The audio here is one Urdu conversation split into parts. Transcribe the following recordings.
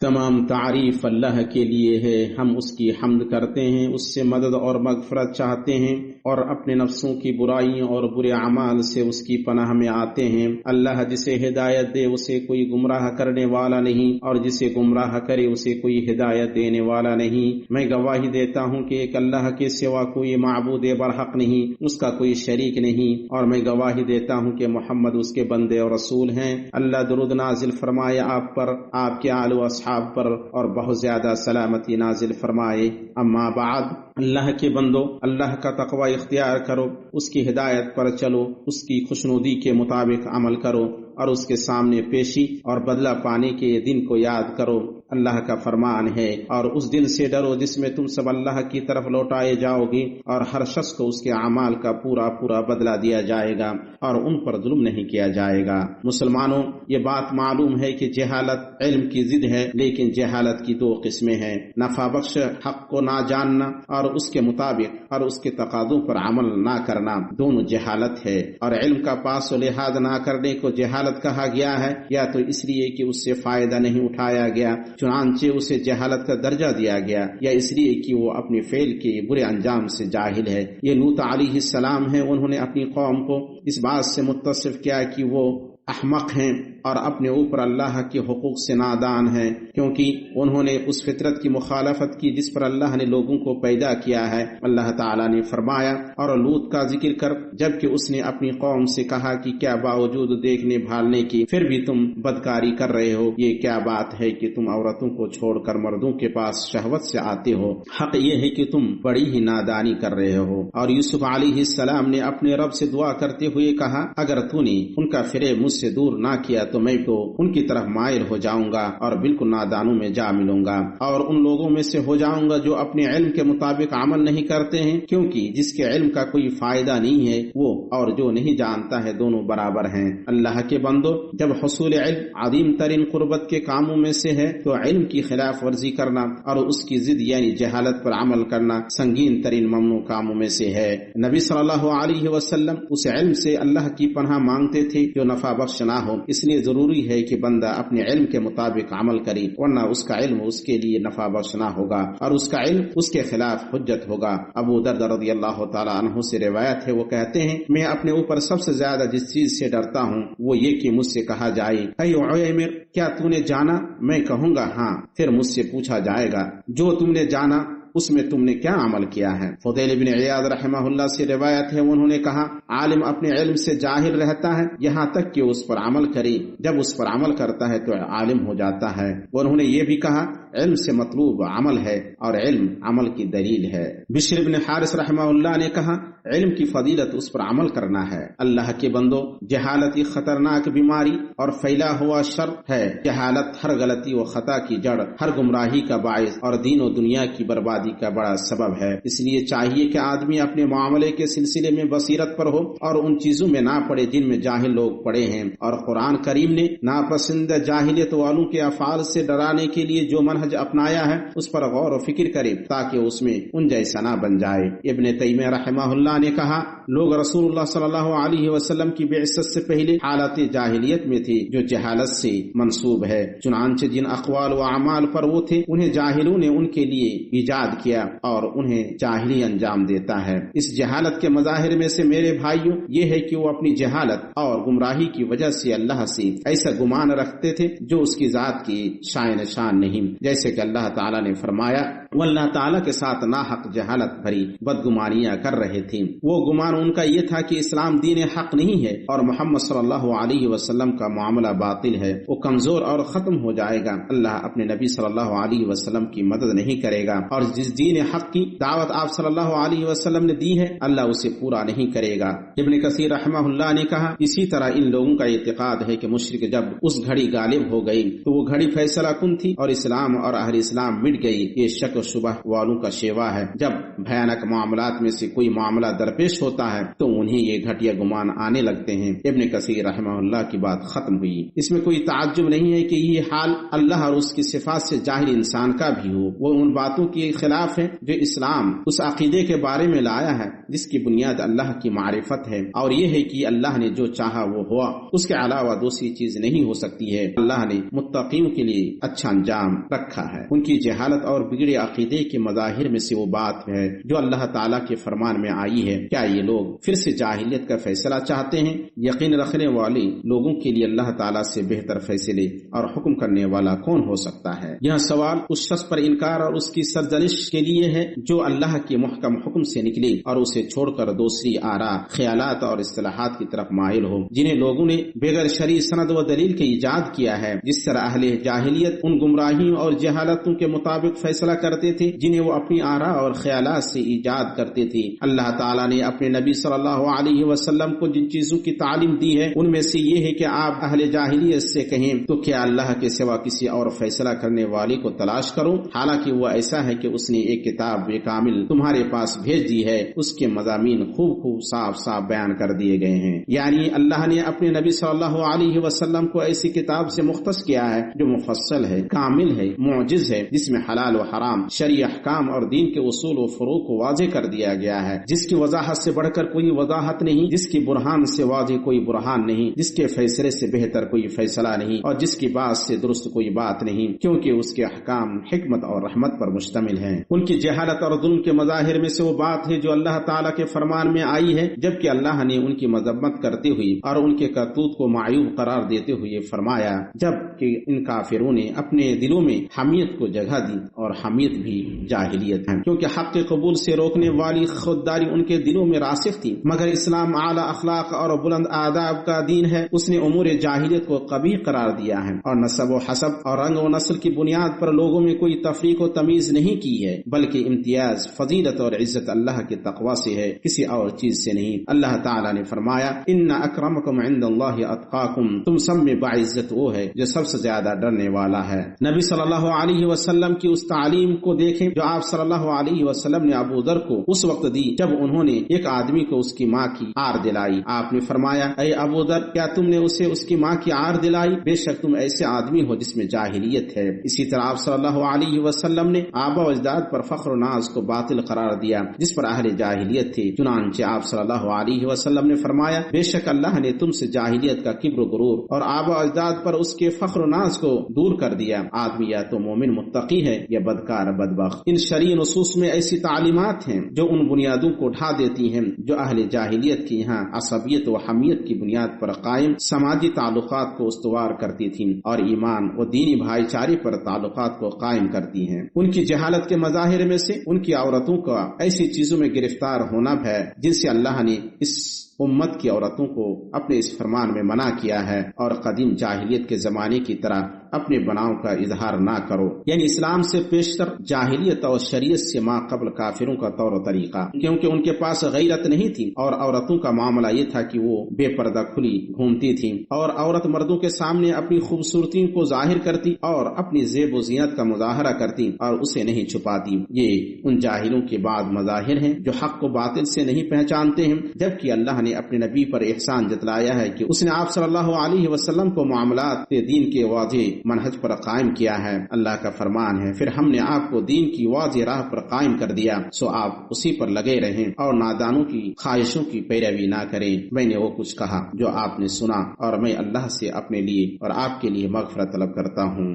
تمام تعریف اللہ کے لیے ہے، ہم اس کی حمد کرتے ہیں، اس سے مدد اور مغفرت چاہتے ہیں اور اپنے نفسوں کی برائیوں اور برے اعمال سے اس کی پناہ میں آتے ہیں۔ اللہ جسے ہدایت دے اسے کوئی گمراہ کرنے والا نہیں، اور جسے گمراہ کرے اسے کوئی ہدایت دینے والا نہیں۔ میں گواہی دیتا ہوں کہ ایک اللہ کے سوا کوئی معبود برحق نہیں، اس کا کوئی شریک نہیں، اور میں گواہی دیتا ہوں کہ محمد اس کے بندے اور رسول ہیں۔ اللہ درود نازل فرمائے آپ پر، آپ کے آل و اصحاب پر، اور بہت زیادہ سلامتی نازل فرمائے۔ اما بعد، اللہ کے بندو، اللہ کا تقوی اختیار کرو، اس کی ہدایت پر چلو، اس کی خوشنودی کے مطابق عمل کرو، اور اس کے سامنے پیشی اور بدلہ پانے کے دن کو یاد کرو۔ اللہ کا فرمان ہے، اور اس دن سے ڈرو جس میں تم سب اللہ کی طرف لوٹائے جاؤ گے، اور ہر شخص کو اس کے اعمال کا پورا پورا بدلہ دیا جائے گا، اور ان پر ظلم نہیں کیا جائے گا۔ مسلمانوں، یہ بات معلوم ہے کہ جہالت علم کی ضد ہے، لیکن جہالت کی دو قسمیں ہیں: نفع بخش حق کو نہ جاننا اور اس کے مطابق اور اس کے تقاضوں پر عمل نہ کرنا، دونوں جہالت ہے۔ اور علم کا پاس و لحاظ نہ کرنے کو جہالت کہا گیا ہے، یا تو اس لیے کہ اس سے فائدہ نہیں اٹھایا گیا چنانچہ اسے جہالت کا درجہ دیا گیا، یا اس لیے کہ وہ اپنے فعل کے برے انجام سے جاہل ہے۔ یہ لوط علیہ السلام ہیں، انہوں نے اپنی قوم کو اس بات سے متصف کیا کہ وہ احمق ہیں اور اپنے اوپر اللہ کے حقوق سے نادان ہیں، کیونکہ انہوں نے اس فطرت کی مخالفت کی جس پر اللہ نے لوگوں کو پیدا کیا ہے۔ اللہ تعالیٰ نے فرمایا اور لوط کا ذکر کر، جبکہ اس نے اپنی قوم سے کہا کہ کیا باوجود دیکھنے بھالنے کی پھر بھی تم بدکاری کر رہے ہو؟ یہ کیا بات ہے کہ تم عورتوں کو چھوڑ کر مردوں کے پاس شہوت سے آتے ہو؟ حق یہ ہے کہ تم بڑی ہی نادانی کر رہے ہو۔ اور یوسف علیہ السلام نے اپنے رب سے دعا کرتے ہوئے کہا، اگر تو نے ان کا فریب مجھ سے دور نہ کیا تو میں تو ان کی طرف مائل ہو جاؤں گا اور بالکل نادانوں میں جا ملوں گا، اور ان لوگوں میں سے ہو جاؤں گا جو اپنے علم کے مطابق عمل نہیں کرتے ہیں، کیونکہ جس کے علم کا کوئی فائدہ نہیں ہے وہ اور جو نہیں جانتا ہے دونوں برابر ہیں۔ اللہ کے بندو، جب حصول علم عظیم ترین قربت کے کاموں میں سے ہے تو علم کی خلاف ورزی کرنا اور اس کی ضد یعنی جہالت پر عمل کرنا سنگین ترین ممنوع کاموں میں سے ہے۔ نبی صلی اللہ علیہ وسلم اس علم سے اللہ کی پناہ مانگتے تھے جو نفع بخش نہ ہو، اس لیے ضروری ہے کہ بندہ اپنے علم کے مطابق عمل کرے، ورنہ اس کا علم اس کے لیے نفع بخش نہ ہوگا اور اس کا علم اس کے خلاف حجت ہوگا۔ ابو درد رضی اللہ تعالی عنہ سے روایت ہے، وہ کہتے ہیں، میں اپنے اوپر سب سے زیادہ جس چیز سے ڈرتا ہوں وہ یہ کہ مجھ سے کہا جائے، اے عیمر، کیا تو نے جانا؟ میں کہوں گا ہاں، پھر مجھ سے پوچھا جائے گا جو تم نے جانا اس میں تم نے کیا عمل کیا ہے؟ فضیل بن عیاض رحمہ اللہ سے روایت ہے، انہوں نے کہا، عالم اپنے علم سے جاہل رہتا ہے یہاں تک کہ اس پر عمل کرے، جب اس پر عمل کرتا ہے تو عالم ہو جاتا ہے۔ انہوں نے یہ بھی کہا، علم سے مطلوب عمل ہے اور علم عمل کی دلیل ہے۔ بشر بن حارث رحمہ اللہ نے کہا، علم کی فضیلت اس پر عمل کرنا ہے۔ اللہ کے بندو، جہالت ایک خطرناک بیماری اور پھیلا ہوا شر ہے۔ جہالت ہر غلطی و خطا کی جڑ، ہر گمراہی کا باعث اور دین و دنیا کی بربادی کا بڑا سبب ہے۔ اس لیے چاہیے کہ آدمی اپنے معاملے کے سلسلے میں بصیرت پر ہو اور ان چیزوں میں نہ پڑے جن میں جاہل لوگ پڑے ہیں۔ اور قرآن کریم نے ناپسندہ جاہلیت والوں کے افعال سے ڈرانے کے لیے جو منہج اپنایا ہے اس پر غور و فکر کرے تاکہ اس میں ان جیسا نہ بن جائے۔ ابن تیمیہ رحمہ اللہ نے کہا، لوگ رسول اللہ صلی اللہ علیہ وسلم کی بعثت سے پہلے حالت جاہلیت میں تھے جو جہالت سے منسوب ہے، چنانچہ جن اقوال و اعمال پر وہ تھے انہیں جاہلوں نے ان کے لیے ایجاد کیا اور انہیں جاہلی انجام دیتا ہے۔ اس جہالت کے مظاہر میں سے میرے بھائیوں یہ ہے کہ وہ اپنی جہالت اور گمراہی کی وجہ سے اللہ سے ایسا گمان رکھتے تھے جو اس کی ذات کی شائن شان نہیں، جیسے کہ اللہ تعالیٰ نے فرمایا، وہ اللہ تعالیٰ کے ساتھ ناحق جہالت بھری بدگمانیاں کر رہے تھے۔ وہ گمان ان کا یہ تھا کہ اسلام دین حق نہیں ہے اور محمد صلی اللہ علیہ وسلم کا معاملہ باطل ہے، وہ کمزور اور ختم ہو جائے گا۔ اللہ اپنے نبی صلی اللہ علیہ وسلم کی مدد نہیں کرے گا، اور جس دین حق کی دعوت آپ صلی اللہ علیہ وسلم نے دی ہے اللہ اسے پورا نہیں کرے گا۔ ابن کثیر رحمہ اللہ نے کہا، اسی طرح ان لوگوں کا اعتقاد ہے کہ مشرک جب اس گھڑی غالب ہو گئی تو وہ گھڑی فیصلہ کن تھی اور اسلام اور اہل اسلام مٹ گئی۔ یہ شک و شبہ والوں کا شیوا ہے۔ جب بھیانک معاملات میں سے کوئی معاملہ درپیش ہوتا ہوتا ہے تو انہیں یہ گھٹیا گمان آنے لگتے ہیں۔ ابن کثیر رحمہ اللہ کی بات ختم ہوئی۔ اس میں کوئی تعجب نہیں ہے کہ یہ حال اللہ اور اس کی صفات سے جاہل انسان کا بھی ہو۔ وہ ان باتوں کے خلاف ہے جو اسلام اس عقیدے کے بارے میں لایا ہے جس کی بنیاد اللہ کی معرفت ہے، اور یہ ہے کہ اللہ نے جو چاہا وہ ہوا، اس کے علاوہ دوسری چیز نہیں ہو سکتی ہے۔ اللہ نے متقیوں کے لیے اچھا انجام رکھا ہے۔ ان کی جہالت اور بگڑے عقیدے کے مظاہر میں سے وہ بات ہے جو اللہ تعالیٰ کے فرمان میں آئی ہے۔ کیا یہ لوگ پھر سے جاہلیت کا فیصلہ چاہتے ہیں؟ یقین رکھنے والے لوگوں کے لیے اللہ تعالیٰ سے بہتر فیصلے اور حکم کرنے والا کون ہو سکتا ہے؟ یہ سوال اس شخص پر انکار اور اس کی سرزنش کے لیے ہے جو اللہ کے محکم حکم سے نکلے اور اسے چھوڑ کر دوسری آراء، خیالات اور اصطلاحات کی طرف مائل ہو جنہیں لوگوں نے بغیر شرعی سند و دلیل کے ایجاد کیا ہے۔ جس طرح اہل جاہلیت ان گمراہیوں اور جہالتوں کے مطابق فیصلہ کرتے تھے جنہیں وہ اپنی آراء اور خیالات سے ایجاد کرتے تھے، اللہ تعالیٰ نے اپنے نبی صلی اللہ علیہ وسلم کو جن چیزوں کی تعلیم دی ہے ان میں سے یہ ہے کہ آپ اہل جاہلیت سے کہیں تو کیا اللہ کے سوا کسی اور فیصلہ کرنے والے کو تلاش کرو، حالانکہ وہ ایسا ہے کہ اس نے ایک کتاب کامل تمہارے پاس بھیج دی ہے، اس کے مضامین خوب صاف صاف بیان کر دیے گئے ہیں۔ یعنی اللہ نے اپنے نبی صلی اللہ علیہ وسلم کو ایسی کتاب سے مختص کیا ہے جو مفصل ہے، کامل ہے، معجز ہے، جس میں حلال و حرام، شرعی احکام اور دین کے اصول و فروع کو واضح کر دیا گیا ہے، جس کی وضاحت سے بڑھ کر کوئی وضاحت نہیں، جس کی برہان سے واضح کوئی برہان نہیں، جس کے فیصلے سے بہتر کوئی فیصلہ نہیں، اور جس کی بات سے درست کوئی بات نہیں، کیونکہ اس کے احکام حکمت اور رحمت پر مشتمل ہیں۔ ان کی جہالت اور ظلم کے مظاہر میں سے وہ بات ہے جو اللہ تعالیٰ کے فرمان میں آئی ہے، جبکہ اللہ نے ان کی مذمت کرتے ہوئے اور ان کے کرتوت کو معیوب قرار دیتے ہوئے فرمایا، جبکہ ان کافروں نے اپنے دلوں میں حمیت کو جگہ دی، اور حمیت بھی جاہلیت ہے، کیونکہ حق کے قبول سے روکنے والی خودداری ان کے دلوں میں راسخ تھی۔ مگر اسلام اعلیٰ اخلاق اور بلند آداب کا دین ہے، اس نے امور جاہلیت کو قبیح قرار دیا ہے، اور نسب و حسب اور رنگ و نسل کی بنیاد پر لوگوں میں کوئی تفریق و تمیز نہیں کی ہے، بلکہ امتیاز، فضیلت اور عزت اللہ کے تقوی سے ہے، کسی اور چیز سے نہیں۔ اللہ تعالیٰ نے فرمایا، ان اکرمکم عند اللہ اتقاکم، تم سب میں باعزت وہ ہے جو سب سے زیادہ ڈرنے والا ہے۔ نبی صلی اللہ علیہ وسلم کی اس تعلیم کو دیکھیں جو آپ صلی اللہ علیہ وسلم نے ابو ذر کو اس وقت دی جب انہوں نے ایک آدمی کو اس کی ماں کی عار دلائی۔ آپ نے فرمایا، اے ابو ذر، کیا تم نے اسے اس کی ماں کی عار دلائی؟ بے شک تم ایسے آدمی ہو جس میں جاہلیت ہے۔ اسی طرح آپ صلی اللہ علیہ وسلم نے آبا و اجداد پر فخر و ناز کو باطل قرار دیا جس پر اہل جاہلیت تھی، چنانچہ آپ صلی اللہ علیہ وسلم نے فرمایا، بے شک اللہ نے تم سے جاہلیت کا کبر و غرور اور آبا و اجداد پر اس کے فخر و ناز کو دور کر دیا۔ آدمی یا تو مومن متقی ہے یا بدکار بدبخت۔ ان شرعی نصوص میں ایسی تعلیمات ہیں جو ان بنیادوں کو ڈھا دیتی ہیں جو اہل جاہلیت کی یہاں عصبیت و حمیت کی بنیاد پر قائم سماجی تعلقات کو استوار کرتی تھیں اور ایمان و دینی بھائی چارے پر تعلقات کو قائم کرتی ہیں۔ ان کی جہالت کے مظاہر میں سے ان کی عورتوں کا ایسی چیزوں میں گرفتار ہونا ہے جن سے اللہ نے اس امت کی عورتوں کو اپنے اس فرمان میں منع کیا ہے، اور قدیم جاہلیت کے زمانے کی طرح اپنے بناؤ کا اظہار نہ کرو، یعنی اسلام سے پیشتر جاہلیت اور شریعت سے ما قبل کافروں کا طور و طریقہ، کیونکہ ان کے پاس غیرت نہیں تھی اور عورتوں کا معاملہ یہ تھا کہ وہ بے پردہ کھلی گھومتی تھی، اور عورت مردوں کے سامنے اپنی خوبصورتی کو ظاہر کرتی اور اپنی زیب و زینت کا مظاہرہ کرتی اور اسے نہیں چھپاتی۔ یہ ان جاہلوں کے بعد مظاہر ہیں جو حق کو باطل سے نہیں پہچانتے ہیں، جبکہ اللہ نے اپنے نبی پر احسان جتلایا ہے کہ اس نے آپ صلی اللہ علیہ وسلم کو معاملات دین کے واضح منہج پر قائم کیا ہے۔ اللہ کا فرمان ہے، پھر ہم نے آپ کو دین کی واضح راہ پر قائم کر دیا، سو آپ اسی پر لگے رہیں اور نادانوں کی خواہشوں کی پیروی نہ کریں۔ میں نے وہ کچھ کہا جو آپ نے سنا، اور میں اللہ سے اپنے لیے اور آپ کے لیے مغفرت طلب کرتا ہوں۔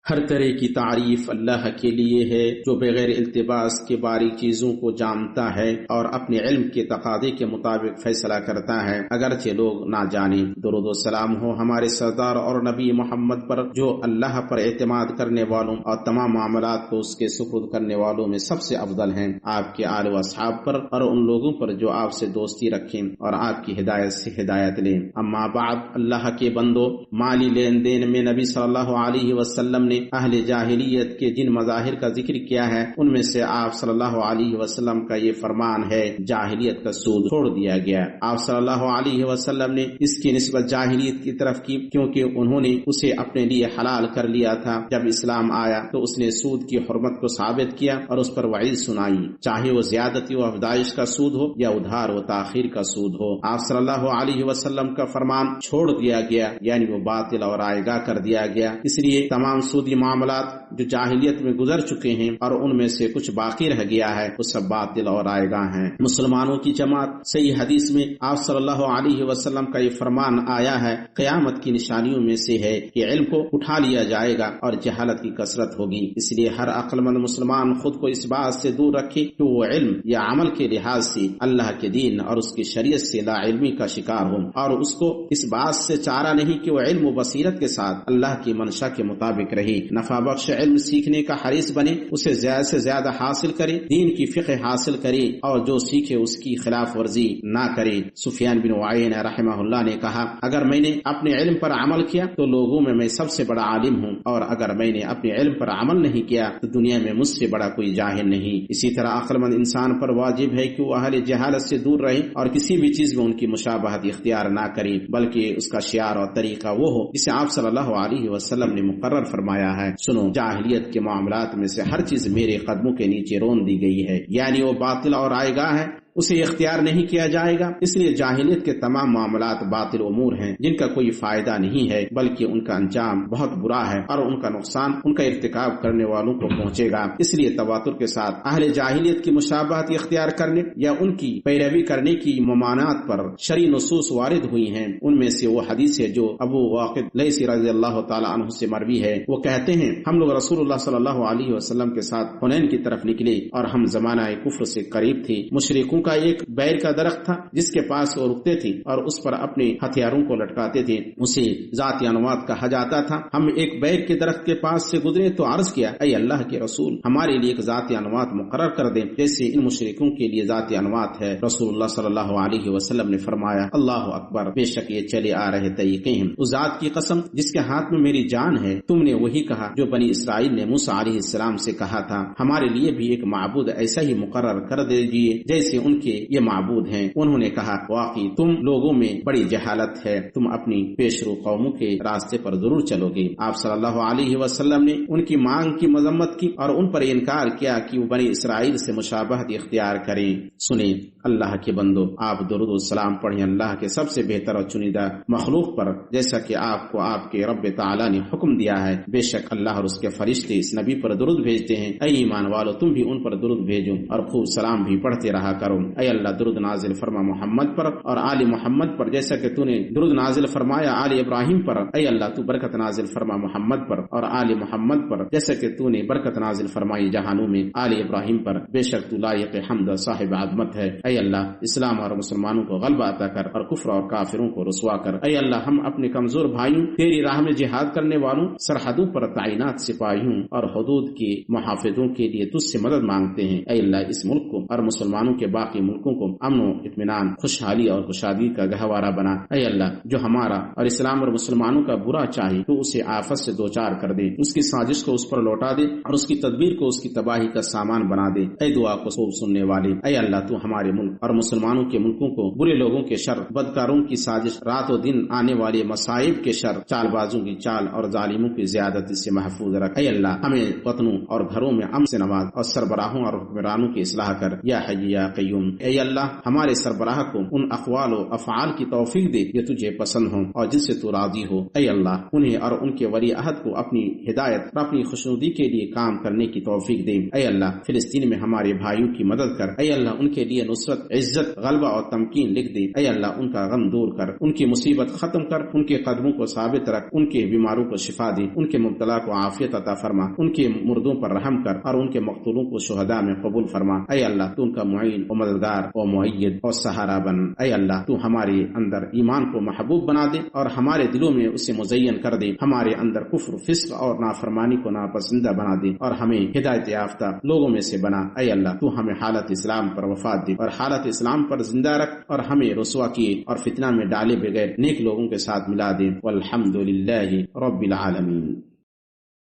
ہر طرح کی تعریف اللہ کے لیے ہے جو بغیر التباس کے باریک چیزوں کو جانتا ہے اور اپنے علم کے تقاضے کے مطابق فیصلہ کرتا ہے، اگرچہ لوگ نہ جانیں۔ درود و سلام ہو ہمارے سردار اور نبی محمد پر جو اللہ پر اعتماد کرنے والوں اور تمام معاملات کو اس کے سپرد کرنے والوں میں سب سے افضل ہیں، آپ کے آل و اصحاب پر اور ان لوگوں پر جو آپ سے دوستی رکھیں اور آپ کی ہدایت سے ہدایت لیں۔ اما بعد، اللہ کے بندو، مالی لین دین میں نبی صلی اللہ علیہ وسلم نے نے اہل جاہلیت کے جن مظاہر کا ذکر کیا ہے ان میں سے آپ صلی اللہ علیہ وسلم کا یہ فرمان ہے جاہلیت کا سود چھوڑ دیا گیا۔ آپ صلی اللہ علیہ وسلم نے اس کی نسبت جاہلیت کی طرف کی کیونکہ انہوں نے اسے اپنے لیے حلال کر لیا تھا۔ جب اسلام آیا تو اس نے سود کی حرمت کو ثابت کیا اور اس پر وعید سنائی، چاہے وہ زیادتی و افزائش کا سود ہو یا ادھار و تاخیر کا سود ہو۔ آپ صلی اللہ علیہ وسلم کا فرمان چھوڑ دیا گیا، یعنی وہ باطل اور رائگاں کر دیا گیا۔ اس لیے تمام سودی معاملات جو جاہلیت میں گزر چکے ہیں اور ان میں سے کچھ باقی رہ گیا ہے وہ سب باطل اور رائگاں ہیں۔ مسلمانوں کی جماعت، صحیح حدیث میں آپ صلی اللہ علیہ وسلم کا یہ فرمان آیا ہے، قیامت کی نشانیوں میں سے ہے کہ علم کو اٹھا لیا جائے گا اور جہالت کی کثرت ہوگی۔ اس لیے ہر عقل مند مسلمان خود کو اس بات سے دور رکھے کہ وہ علم یا عمل کے لحاظ سے اللہ کے دین اور اس کی شریعت سے لا علمی کا شکار ہو، اور اس کو اس بات سے چارہ نہیں کہ وہ علم و بصیرت کے ساتھ اللہ کی منشا کے مطابق رہے، نفع بخش علم سیکھنے کا حریص بنے، اسے زیادہ سے زیادہ حاصل کرے، دین کی فقہ حاصل کرے اور جو سیکھے اس کی خلاف ورزی نہ کرے۔ سفیان بن عیینہ رحمہ اللہ نے کہا، اگر میں نے اپنے علم پر عمل کیا تو لوگوں میں سب سے بڑا عالم ہوں، اور اگر میں نے اپنے علم پر عمل نہیں کیا تو دنیا میں مجھ سے بڑا کوئی جاہل نہیں۔ اسی طرح عقل مند انسان پر واجب ہے کہ وہ اہل جہالت سے دور رہے اور کسی بھی چیز میں ان کی مشابہت اختیار نہ کرے، بلکہ اس کا شعار اور طریقہ وہ ہو جسے آپ صلی اللہ علیہ وسلم نے مقرر فرمایا ہے۔ سنو، جاہلیت کے معاملات میں سے ہر چیز میرے قدموں کے نیچے رون دی گئی ہے، یعنی وہ باطل اور رائگاں ہے، اسے اختیار نہیں کیا جائے گا۔ اس لیے جاہلیت کے تمام معاملات باطل امور ہیں جن کا کوئی فائدہ نہیں ہے، بلکہ ان کا انجام بہت برا ہے اور ان کا نقصان ان کا ارتکاب کرنے والوں کو پہنچے گا۔ اس لیے تواتر کے ساتھ اہل جاہلیت کی مشابہت اختیار کرنے یا ان کی پیروی کرنے کی ممانعت پر شرعی نصوص وارد ہوئی ہیں۔ ان میں سے وہ حدیث ہے جو ابو واقد لیثی رضی اللہ تعالی عنہ سے مروی ہے، وہ کہتے ہیں، ہم لوگ رسول اللہ صلی اللہ علیہ وسلم کے ساتھ حنین کی طرف نکلے اور ہم زمانہ کفر سے قریب تھے۔ مشرکوں کا ایک بیر کا درخت تھا جس کے پاس وہ رکتے تھے اور اس پر اپنے ہتھیاروں کو لٹکاتے تھے، اسے ذات انوات کہا جاتا تھا۔ ہم ایک بیر کے درخت کے پاس سے گزرے تو عرض کیا، اے اللہ کے رسول، ہمارے لیے ایک ذات انوات مقرر کر دیں جیسے ان مشرکوں کے لیے ذات انوات ہے۔ رسول اللہ صلی اللہ علیہ وسلم نے فرمایا، اللہ اکبر، بے شک یہ چلے آ رہے طریقے ہیں، اس ذات کی قسم جس کے ہاتھ میں میری جان ہے، تم نے وہی کہا جو بنی اسرائیل نے موسیٰ علیہ السلام سے کہا تھا، ہمارے لیے بھی ایک معبود ایسا ہی مقرر کر دیجیے جیسے ان کے یہ معبود ہیں۔ انہوں نے کہا، واقعی تم لوگوں میں بڑی جہالت ہے، تم اپنی پیشرو قوموں کے راستے پر ضرور چلو گے۔ آپ صلی اللہ علیہ وسلم نے ان کی مانگ کی مذمت کی اور ان پر انکار کیا کہ وہ بنی اسرائیل سے مشابہت اختیار کریں۔ سنیں اللہ کے بندو، آپ درود و سلام پڑھیں اللہ کے سب سے بہتر اور چنیدہ مخلوق پر، جیسا کہ آپ کو آپ کے رب تعالی نے حکم دیا ہے۔ بے شک اللہ اور اس کے فرشتے اس نبی پر درود بھیجتے ہیں۔ اے ایمان والو، تم بھی ان پر درود بھیجو اور خوب سلام بھی پڑھتے رہا کرو۔ اے اللہ، درود نازل فرما محمد پر اور آل محمد پر، جیسا کہ تو نے درود نازل فرمایا آل ابراہیم پر۔ اے اللہ، تو برکت نازل فرما محمد پر اور آل محمد پر، جیسا کہ تو نے برکت نازل فرمائی جہانوں میں آل ابراہیم پر۔ بے شک تو لائق حمد صاحب عظمت ہے۔ اے اللہ، اسلام اور مسلمانوں کو غلبہ عطا کر اور کفر اور کافروں کو رسوا کر۔ اے اللہ، ہم اپنے کمزور بھائیوں، تیری راہ میں جہاد کرنے والوں، سرحدوں پر تعینات سپاہیوں اور حدود کے محافظوں کے لیے تجھ سے مدد مانگتے ہیں۔ اے اللہ، اس ملک کو اور مسلمانوں کے باقی ملکوں کو امن و اطمینان، خوشحالی اور خوشادی کا گہوارہ بنا۔ اے اللہ، جو ہمارا اور اسلام اور مسلمانوں کا برا چاہے تو اسے آفت سے دوچار کر دے، اس کی سازش کو اس پر لوٹا دے اور اس کی تدبیر کو اس کی تباہی کا سامان بنا دے۔ اے دعا کو خوب سننے والے، اے اللہ، تو ہمارے ملک اور مسلمانوں کے ملکوں کو برے لوگوں کے شر، بدکاروں کی سازش، رات و دن آنے والے مصائب کے شر، چال بازوں کی چال اور ظالموں کی زیادتی سے محفوظ رکھ۔ اے اللہ، ہمیں وطنوں اور گھروں میں امن سے نواز اور سربراہوں اور حکمرانوں کی اصلاح کر، یا حی یا قیوم۔ اے اللہ، ہمارے سربراہ کو ان اقوال و افعال کی توفیق دے جو تجھے پسند ہوں اور جن سے تو راضی ہو۔ اے اللہ، انہیں اور ان کے ولی عہد کو اپنی ہدایت اور اپنی خوشنودی کے لیے کام کرنے کی توفیق دے۔ اے اللہ، فلسطین میں ہمارے بھائیوں کی مدد کر۔ اے اللہ، ان کے لیے نصرت، عزت، غلبہ اور تمکین لکھ دے۔ اے اللہ، ان کا غم دور کر، ان کی مصیبت ختم کر، ان کے قدموں کو ثابت رکھ، ان کے بیماروں کو شفا دے، ان کے مبتلا کو عافیت عطا فرما، ان کے مردوں پر رحم کر اور ان کے مقتولوں کو شہداء میں قبول فرما۔ اے اللہ، تو ان کا معین و مددگار و معید اور سہارا بن۔ اے اللہ، تو ہمارے اندر ایمان کو محبوب بنا دے اور ہمارے دلوں میں اسے مزین کر دے، ہمارے اندر کفر، فسق اور نافرمانی کو ناپسندہ بنا دے اور ہمیں ہدایت یافتہ لوگوں میں سے بنا۔ اے اللہ، تو ہمیں حالت اسلام پر وفات دے اور حالت اسلام پر زندہ رکھ اور ہمیں رسوا کیے اور فتنہ میں ڈالے بغیر نیک لوگوں کے ساتھ ملا دے۔ والحمد للہ رب العالمین۔